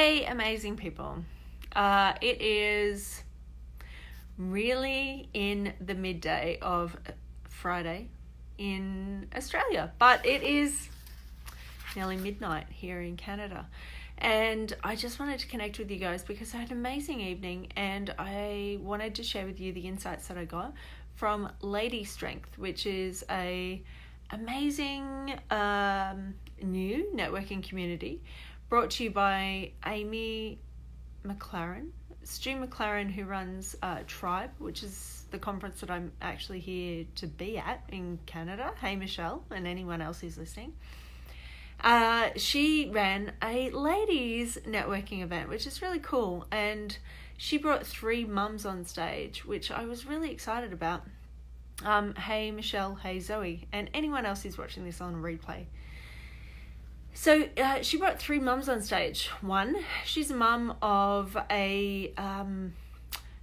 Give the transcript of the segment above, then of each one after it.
Hey, amazing people. It is really in the midday of Friday in Australia, but it is nearly midnight here in Canada. And I just wanted to connect with you guys because I had an amazing evening and I wanted to share with you the insights that I got from Lady Strength, which is a amazing new networking community brought to you by Amy McLaren, Stu McLaren, who runs Tribe, which is the conference that I'm actually here to be at in Canada. Hey, Michelle, and anyone else who's listening. She ran a ladies networking event, which is really cool. And she brought 3 mums on stage, which I was really excited about. Hey, Michelle, hey, Zoe, and anyone else who's watching this on replay. So she brought 3 mums on stage. One, she's a mum of a,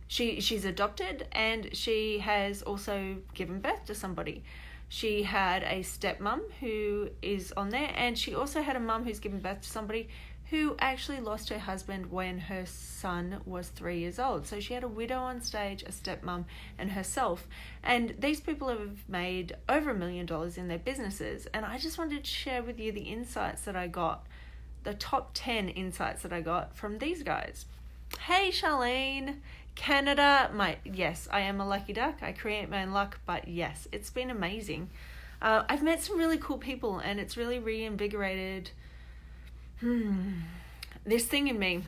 she's adopted and she has also given birth to somebody. She had a stepmom who is on there, and she also had a mum who's given birth to somebody who actually lost her husband when her son was 3 years old. So she had a widow on stage, a stepmom, and herself. And these people have made over $1 million in their businesses. And I just wanted to share with you the insights that I got, the top 10 insights that I got from these guys. Hey, Charlene, Canada. Yes, I am a lucky duck. I create my own luck, but yes, it's been amazing. I've met some really cool people, and it's really reinvigorated this thing in me.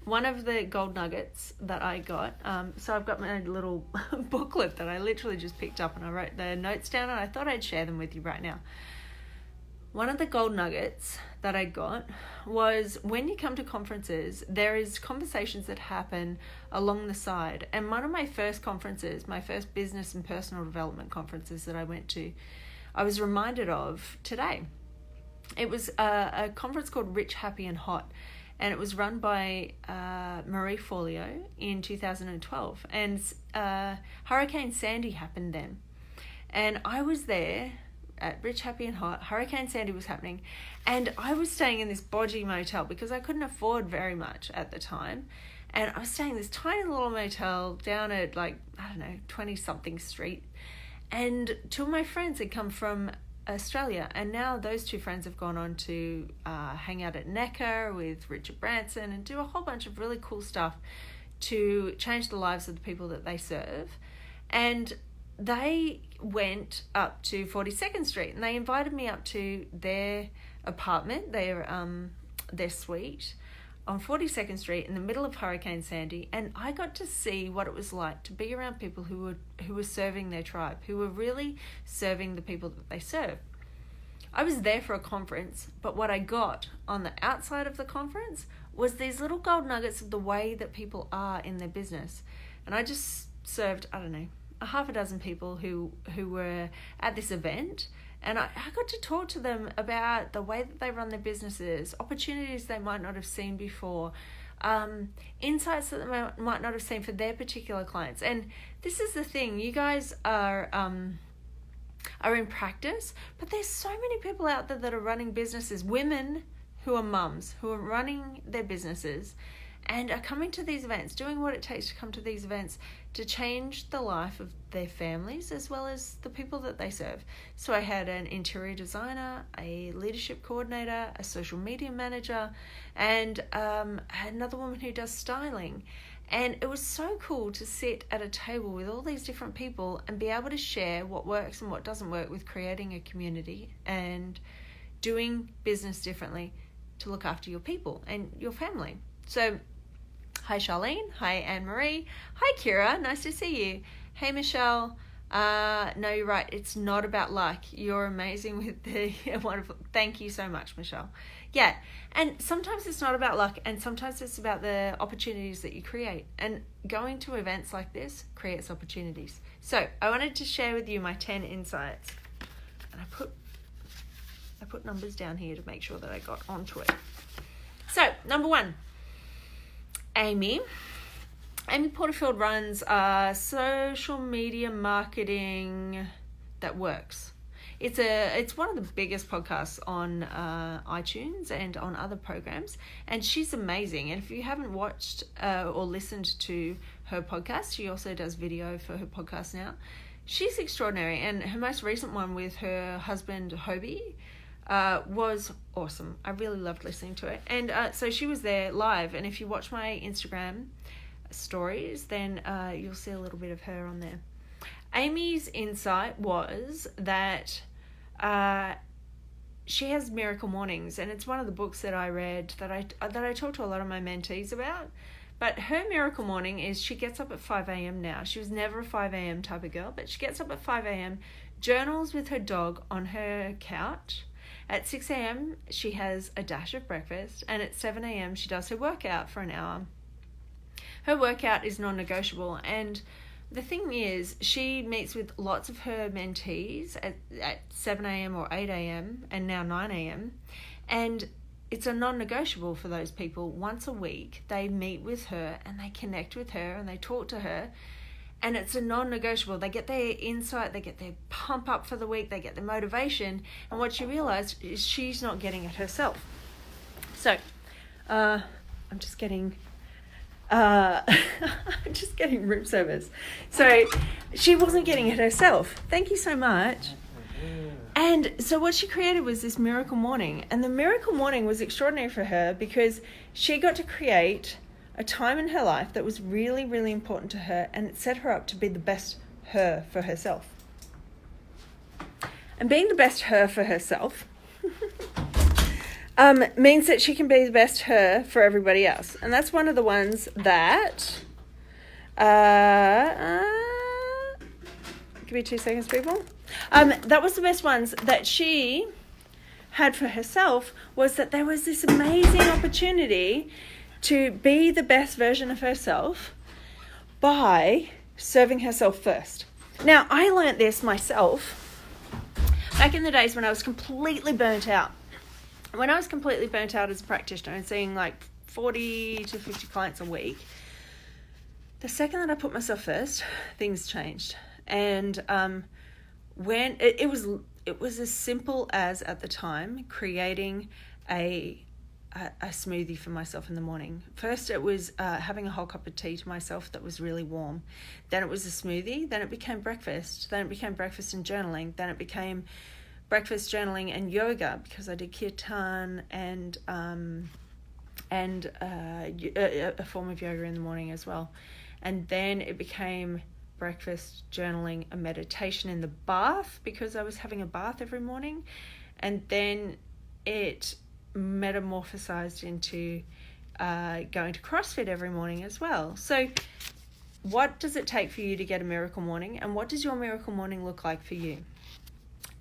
One of the gold nuggets that I got, so I've got my little booklet that I literally just picked up and I wrote the notes down, and I thought I'd share them with you right now. One of the gold nuggets that I got was when you come to conferences, there is conversations that happen along the side. And one of my first conferences, my first business and personal development conferences that I went to, I was reminded of today. It was a conference called Rich, Happy and Hot, and it was run by Marie Forleo in 2012. And Hurricane Sandy happened then. And I was there at Rich, Happy and Hot. Hurricane Sandy was happening, and I was staying in this bodgy motel because I couldn't afford very much at the time. And I was staying in this tiny little motel down at 20-something street. And 2 of my friends had come from Australia, and now those 2 friends have gone on to hang out at Necker with Richard Branson and do a whole bunch of really cool stuff to change the lives of the people that they serve. And they went up to 42nd Street and they invited me up to their apartment, their suite on 42nd Street in the middle of Hurricane Sandy, and I got to see what it was like to be around people who were serving their tribe, who were really serving the people that they serve. I was there for a conference, but what I got on the outside of the conference was these little gold nuggets of the way that people are in their business. And I just served, a half a dozen people who were at this event, and I got to talk to them about the way that they run their businesses, opportunities they might not have seen before, insights that they might not have seen for their particular clients. And this is the thing, you guys are in practice, but there's so many people out there that are running businesses, women who are mums, who are running their businesses and are coming to these events, doing what it takes to come to these events to change the life of their families as well as the people that they serve. So I had an interior designer, a leadership coordinator, a social media manager, and another woman who does styling. And it was so cool to sit at a table with all these different people and be able to share what works and what doesn't work with creating a community and doing business differently to look after your people and your family. So hi Charlene, hi Anne-Marie, hi Kira, nice to see you. Hey Michelle, no, you're right, it's not about luck. You're amazing with the wonderful, thank you so much Michelle. Yeah, and sometimes it's not about luck, and sometimes it's about the opportunities that you create, and going to events like this creates opportunities. So I wanted to share with you my 10 insights, and I put numbers down here to make sure that I got onto it. So number 1, Amy Porterfield runs social media marketing that works. It's one of the biggest podcasts on iTunes and on other programs, and she's amazing. And if you haven't watched or listened to her podcast, she also does video for her podcast now. She's extraordinary, and her most recent one with her husband Hobie was awesome. I really loved listening to it. And so she was there live, and if you watch my Instagram stories, then you'll see a little bit of her on there. Amy's insight was that she has miracle mornings, and it's one of the books that I read that I talk to a lot of my mentees about. But her miracle morning is she gets up at 5 a.m. now. She was never a 5 a.m. type of girl, but she gets up at 5 a.m., journals with her dog on her couch. At 6 a.m., she has a dash of breakfast, and at 7 a.m., she does her workout for an hour. Her workout is non-negotiable, and the thing is, she meets with lots of her mentees at 7 a.m. or 8 a.m. and now 9 a.m. And it's a non-negotiable for those people. Once a week, they meet with her and they connect with her and they talk to her. And it's a non-negotiable. They get their insight, they get their pump up for the week, they get their motivation. And what she realized is she's not getting it herself. So, I'm just getting room service. So she wasn't getting it herself. Thank you so much. And so what she created was this miracle morning. And the miracle morning was extraordinary for her because she got to create a time in her life that was really, really important to her, and it set her up to be the best her for herself. And being the best her for herself means that she can be the best her for everybody else. And that's one of the ones that... give me 2 seconds, people. That was the best ones that she had for herself, was that there was this amazing opportunity to be the best version of herself by serving herself first. Now, I learnt this myself back in the days when I was completely burnt out. When I was completely burnt out as a practitioner and seeing like 40 to 50 clients a week, the second that I put myself first, things changed. And when it was as simple as, at the time, creating a smoothie for myself in the morning. First, it was having a whole cup of tea to myself that was really warm. Then it was a smoothie. Then it became breakfast. Then it became breakfast and journaling. Then it became breakfast, journaling, and yoga, because I did kirtan and a form of yoga in the morning as well. And then it became breakfast, journaling, and meditation in the bath, because I was having a bath every morning. And then it metamorphosized into going to CrossFit every morning as well. So what does it take for you to get a miracle morning, and what does your miracle morning look like for you?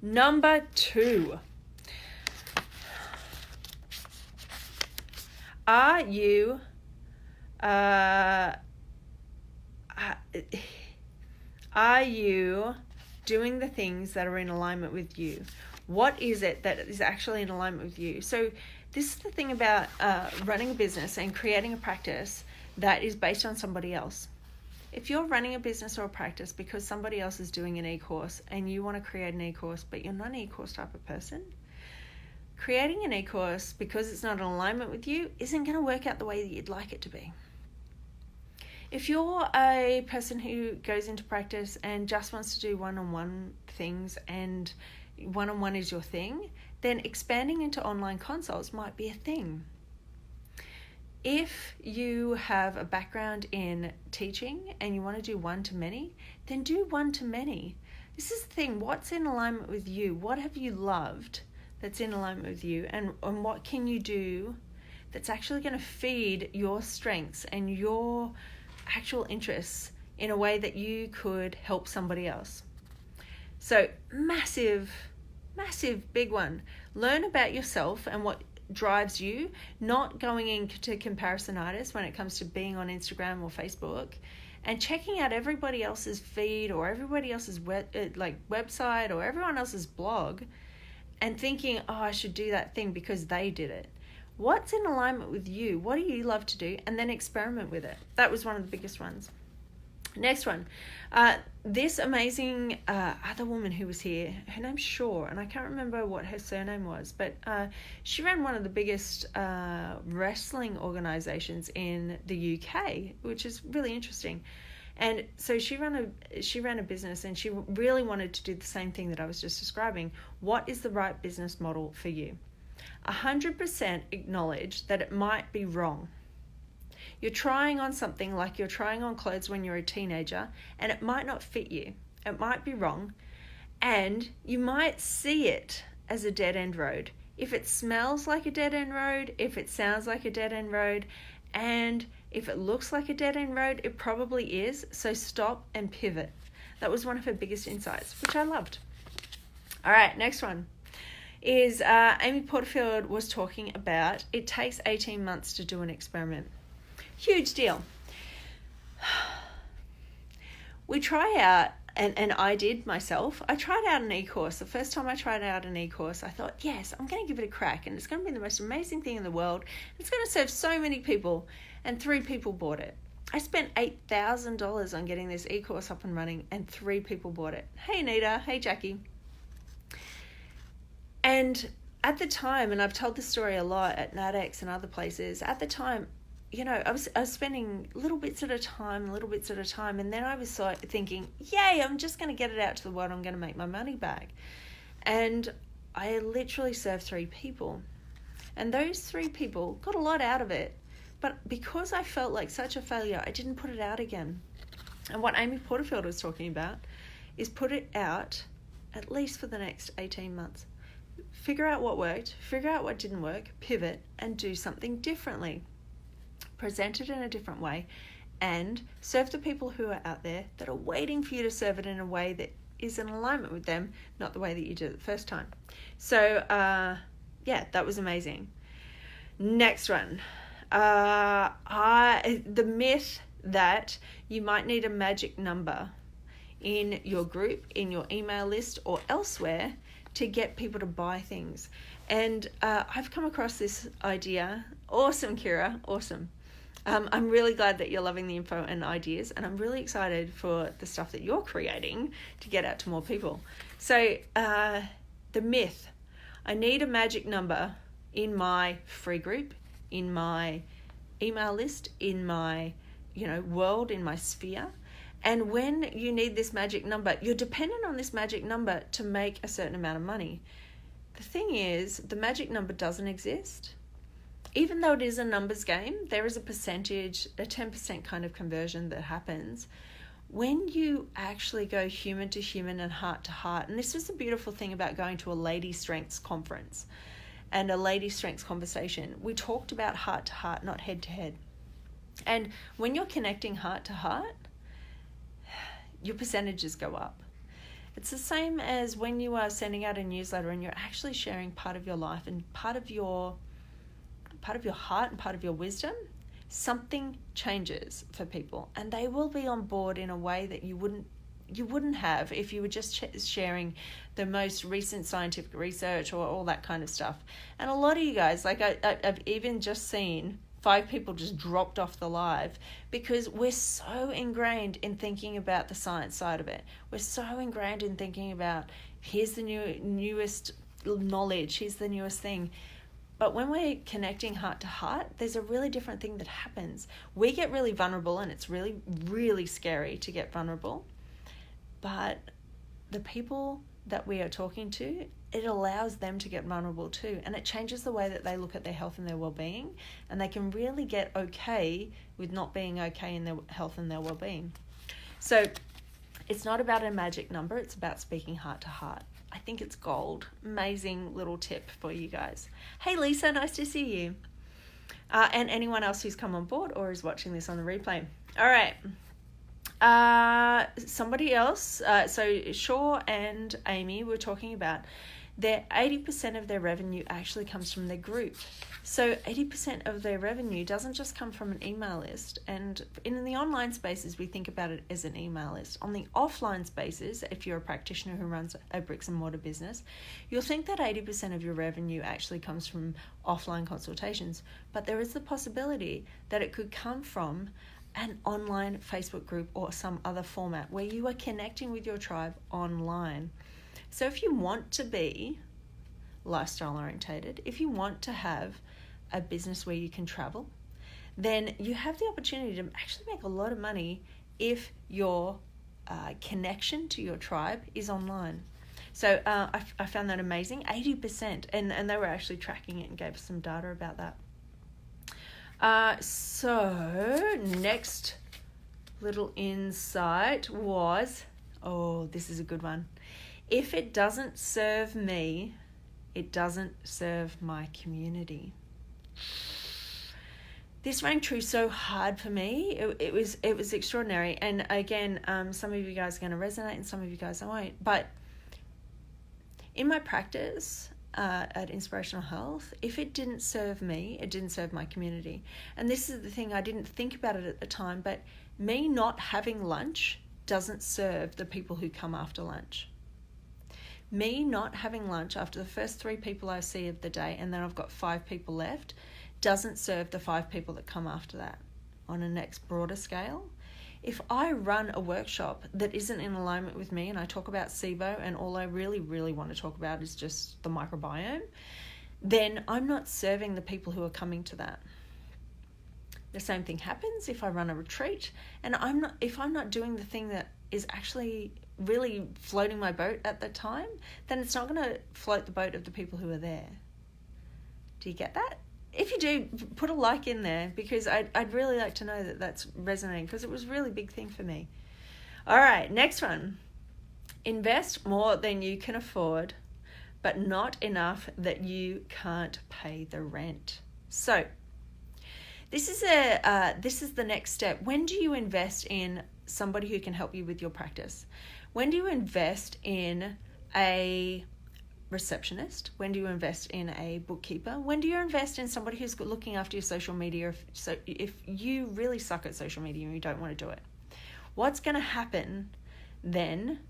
Number 2. Are you doing the things that are in alignment with you? What is it that is actually in alignment with you? So this is the thing about running a business and creating a practice that is based on somebody else. If you're running a business or a practice because somebody else is doing an e-course and you want to create an e-course, but you're not an e-course type of person, creating an e-course because it's not in alignment with you isn't going to work out the way that you'd like it to be. If you're a person who goes into practice and just wants to do one-on-one things and one-on-one is your thing, then expanding into online consults might be a thing. If you have a background in teaching and you want to do one-to-many, then do one-to-many. This is the thing. What's in alignment with you? What have you loved that's in alignment with you? And what can you do that's actually going to feed your strengths and your actual interests in a way that you could help somebody else? So massive, big one. Learn about yourself and what drives you, not going into comparisonitis when it comes to being on Instagram or Facebook and checking out everybody else's feed or everybody else's website or everyone else's blog and thinking, oh, I should do that thing because they did it. What's in alignment with you? What do you love to do? And then experiment with it. That was one of the biggest ones. Next one. This amazing other woman who was here, her name's Shaw, and I can't remember what her surname was, but she ran one of the biggest wrestling organizations in the UK, which is really interesting. And so she ran a business, and she really wanted to do the same thing that I was just describing. What is the right business model for you? 100% acknowledge that it might be wrong. You're trying on something like you're trying on clothes when you're a teenager, and it might not fit you. It might be wrong, and you might see it as a dead-end road. If it smells like a dead-end road, if it sounds like a dead-end road, and if it looks like a dead-end road, it probably is. So stop and pivot. That was one of her biggest insights, which I loved. All right, next one is Amy Porterfield was talking about it takes 18 months to do an experiment. Huge deal. We try out, and I did myself, I tried out an e-course. The first time I tried out an e-course, I thought, yes, I'm going to give it a crack, and it's going to be the most amazing thing in the world. It's going to serve so many people, and 3 people bought it. I spent $8,000 on getting this e-course up and running, and 3 people bought it. Hey, Anita. Hey, Jackie. And at the time, and I've told this story a lot at NatX and other places, at the time, you know, I was spending little bits at a time, and then I was thinking, yay, I'm just going to get it out to the world, I'm going to make my money back. And I literally served 3 people. And those 3 people got a lot out of it. But because I felt like such a failure, I didn't put it out again. And what Amy Porterfield was talking about is put it out at least for the next 18 months. Figure out what worked, figure out what didn't work, pivot, and do something differently. Present it in a different way, and serve the people who are out there that are waiting for you to serve it in a way that is in alignment with them, not the way that you did it the first time. So, yeah, that was amazing. Next one. The myth that you might need a magic number in your group, in your email list, or elsewhere to get people to buy things. And I've come across this idea. Awesome, Kira. Awesome. I'm really glad that you're loving the info and ideas, and I'm really excited for the stuff that you're creating to get out to more people. So the myth, I need a magic number in my free group, in my email list, in my world, in my sphere. And when you need this magic number, you're dependent on this magic number to make a certain amount of money. The thing is, the magic number doesn't exist. Even though it is a numbers game, there is a percentage, a 10% kind of conversion that happens when you actually go human to human and heart to heart. And this is the beautiful thing about going to a lady strengths conference and a lady strengths conversation. We talked about heart to heart, not head to head. And when you're connecting heart to heart, your percentages go up. It's the same as when you are sending out a newsletter and you're actually sharing part of your life and part of your heart and part of your wisdom. Something changes for people, and they will be on board in a way that you wouldn't have if you were just sharing the most recent scientific research or all that kind of stuff. And a lot of you guys, like I've even just seen 5 people just dropped off the live because we're so ingrained in thinking about the science side of it. We're so ingrained in thinking about here's the newest knowledge, here's the newest thing. But when we're connecting heart to heart, there's a really different thing that happens. We get really vulnerable, and it's really, really scary to get vulnerable. But the people that we are talking to, it allows them to get vulnerable too. And it changes the way that they look at their health and their well-being. And they can really get okay with not being okay in their health and their well-being. So it's not about a magic number. It's about speaking heart to heart. I think it's gold. Amazing little tip for you guys. Hey, Lisa, nice to see you. And anyone else who's come on board or is watching this on the replay. All right. Somebody else. So Shaw and Amy were talking about 80% of their revenue actually comes from their group. So 80% of their revenue doesn't just come from an email list. And in the online spaces, we think about it as an email list. On the offline spaces, if you're a practitioner who runs a bricks and mortar business, you'll think that 80% of your revenue actually comes from offline consultations. But there is the possibility that it could come from an online Facebook group or some other format where you are connecting with your tribe online. So if you want to be lifestyle orientated, if you want to have a business where you can travel, then you have the opportunity to actually make a lot of money if your connection to your tribe is online. So I found that amazing, 80%, and they were actually tracking it and gave us some data about that. So next little insight was, this is a good one. If it doesn't serve me, it doesn't serve my community. This rang true so hard for me. It was extraordinary. And again, some of you guys are going to resonate and some of you guys won't. But in my practice at Inspirational Health, if it didn't serve me, it didn't serve my community. And this is the thing, I didn't think about it at the time, but me not having lunch doesn't serve the people who come after lunch. Me not having lunch after the first 3 people I see of the day, and then I've got 5 people left, doesn't serve the 5 people that come after that. On a next broader scale, if I run a workshop that isn't in alignment with me and I talk about SIBO and all I really, really want to talk about is just the microbiome, then I'm not serving the people who are coming to that. The same thing happens if I run a retreat and if I'm not doing the thing that is actually really floating my boat at the time, then it's not going to float the boat of the people who are there. Do you get that? If you do, put a like in there, because I'd really like to know that that's resonating, because it was a really big thing for me. All right, next one. Invest more than you can afford, but not enough that you can't pay the rent. So this is the next step. When do you invest in somebody who can help you with your practice? When do you invest in a receptionist? When do you invest in a bookkeeper? When do you invest in somebody who's looking after your social media? If you really suck at social media and you don't want to do it, what's going to happen then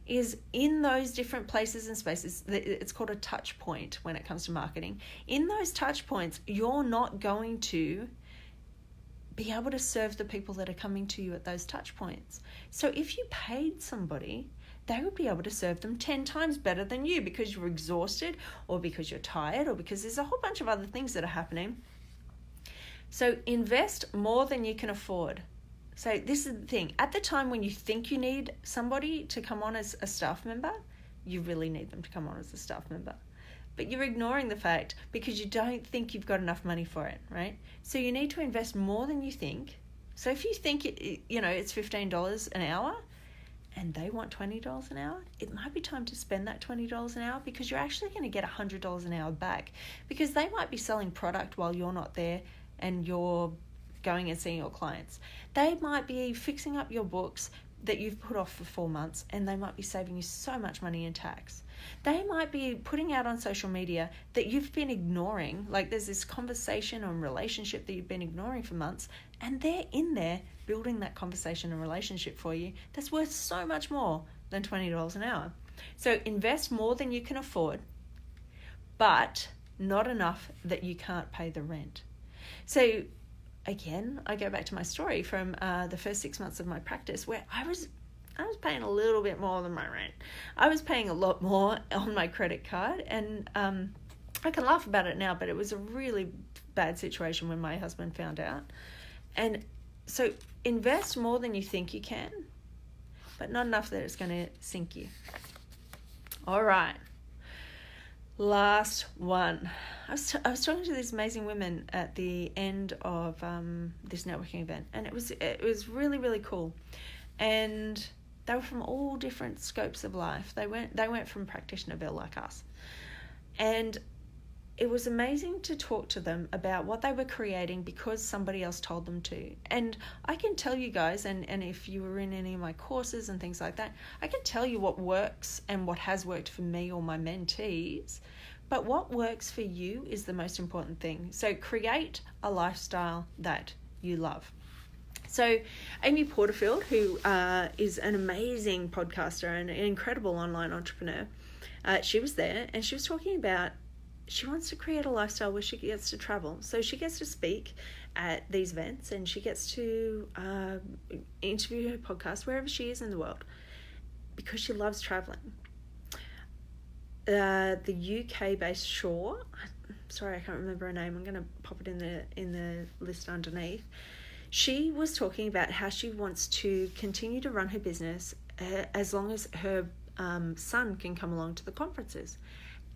is in those different places and spaces, it's called a touch point when it comes to marketing. In those touch points, you're not going to be able to serve the people that are coming to you at those touch points. So if you paid somebody, they would be able to serve them 10 times better than you, because you're exhausted or because you're tired or because there's a whole bunch of other things that are happening. So invest more than you can afford. So this is the thing. At the time when you think you need somebody to come on as a staff member, you really need them to come on as a staff member. But you're ignoring the fact because you don't think you've got enough money for it, right? So you need to invest more than you think. So if you think it's $15 an hour, and they want $20 an hour, it might be time to spend that $20 an hour, because you're actually going to get $100 an hour back, because they might be selling product while you're not there and you're going and seeing your clients. They might be fixing up your books that you've put off for 4 months, and they might be saving you so much money in tax. They might be putting out on social media that you've been ignoring, like there's this conversation or relationship that you've been ignoring for months, and they're in there building that conversation and relationship for you that's worth so much more than $20 an hour. So invest more than you can afford, but not enough that you can't pay the rent. So again, I go back to my story from the first 6 months of my practice, where I was paying a little bit more than my rent. I was paying a lot more on my credit card, and I can laugh about it now, but it was a really bad situation when my husband found out. And so invest more than you think you can, but not enough that it's going to sink you. All right. Last one. I was talking to these amazing women at the end of this networking event, and it was really, really cool. And they were from all different scopes of life. They went from practitionerville like us. And it was amazing to talk to them about what they were creating because somebody else told them to. And I can tell you guys, and if you were in any of my courses and things like that, I can tell you what works and what has worked for me or my mentees. But what works for you is the most important thing. So create a lifestyle that you love. So Amy Porterfield, who is an amazing podcaster and an incredible online entrepreneur, she was there, and she was talking about she wants to create a lifestyle where she gets to travel. So she gets to speak at these events, and she gets to interview her podcast wherever she is in the world, because she loves traveling. The UK-based Shaw, sorry, I can't remember her name. I'm going to pop it in the list underneath. She was talking about how she wants to continue to run her business as long as her son can come along to the conferences.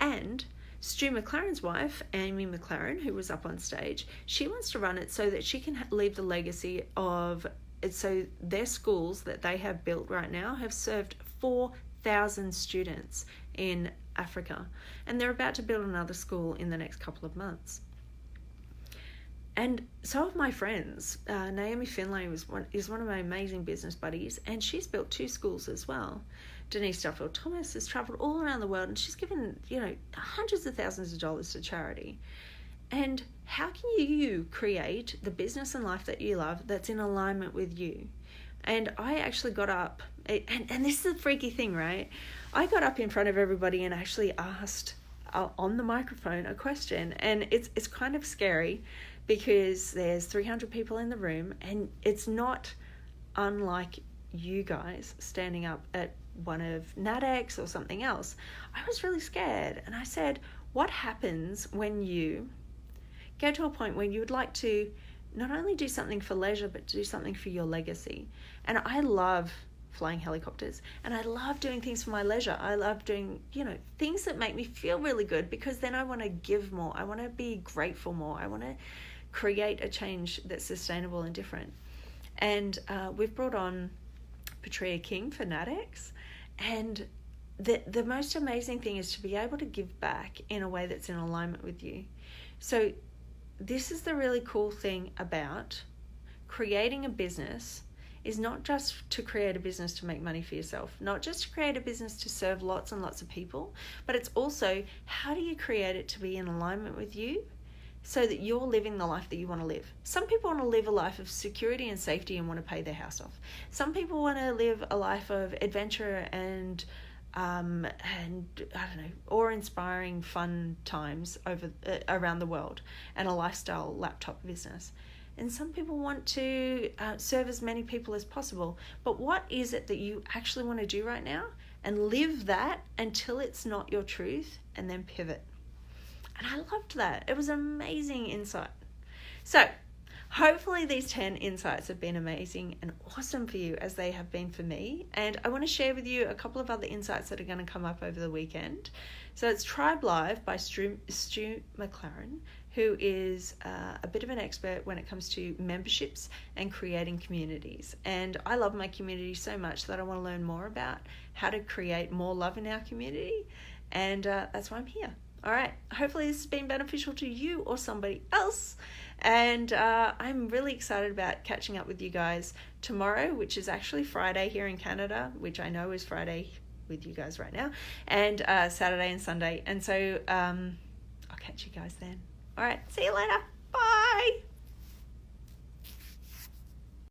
And Stu McLaren's wife, Amy McLaren, who was up on stage, she wants to run it so that she can leave the legacy of, so their schools that they have built right now have served 4,000 students in Africa, and they're about to build another school in the next couple of months. And some of my friends, Naomi Finlay is one of my amazing business buddies, and she's built 2 schools as well. Denise Duffield Thomas has travelled all around the world, and she's given, hundreds of thousands of dollars to charity. And how can you create the business and life that you love that's in alignment with you? And I actually got up, and this is the freaky thing, right? I got up in front of everybody and actually asked on the microphone a question, and it's kind of scary because there's 300 people in the room, and it's not unlike you guys standing up at one of NatX or something else. I was really scared, and I said, what happens when you get to a point where you would like to not only do something for leisure, but do something for your legacy? And I love flying helicopters, and I love doing things for my leisure. I love doing, things that make me feel really good, because then I want to give more. I want to be grateful more. I want to create a change that's sustainable and different. And we've brought on Patria King for NatX, and the most amazing thing is to be able to give back in a way that's in alignment with you. So this is the really cool thing about creating a business, is not just to create a business to make money for yourself, not just to create a business to serve lots and lots of people, but it's also how do you create it to be in alignment with you so that you're living the life that you want to live. Some people want to live a life of security and safety and want to pay their house off. Some people want to live a life of adventure and I don't know, awe-inspiring fun times around the world, and a lifestyle laptop business. And some people want to serve as many people as possible. But what is it that you actually want to do right now? And live that until it's not your truth, and then pivot. And I loved that. It was an amazing insight. So hopefully these 10 insights have been amazing and awesome for you, as they have been for me. And I want to share with you a couple of other insights that are going to come up over the weekend. So it's Tribe Live by Stu McLaren, who is a bit of an expert when it comes to memberships and creating communities. And I love my community so much that I want to learn more about how to create more love in our community. And that's why I'm here. All right, hopefully this has been beneficial to you or somebody else. And I'm really excited about catching up with you guys tomorrow, which is actually Friday here in Canada, which I know is Friday with you guys right now, and Saturday and Sunday. And so I'll catch you guys then. All right, see you later.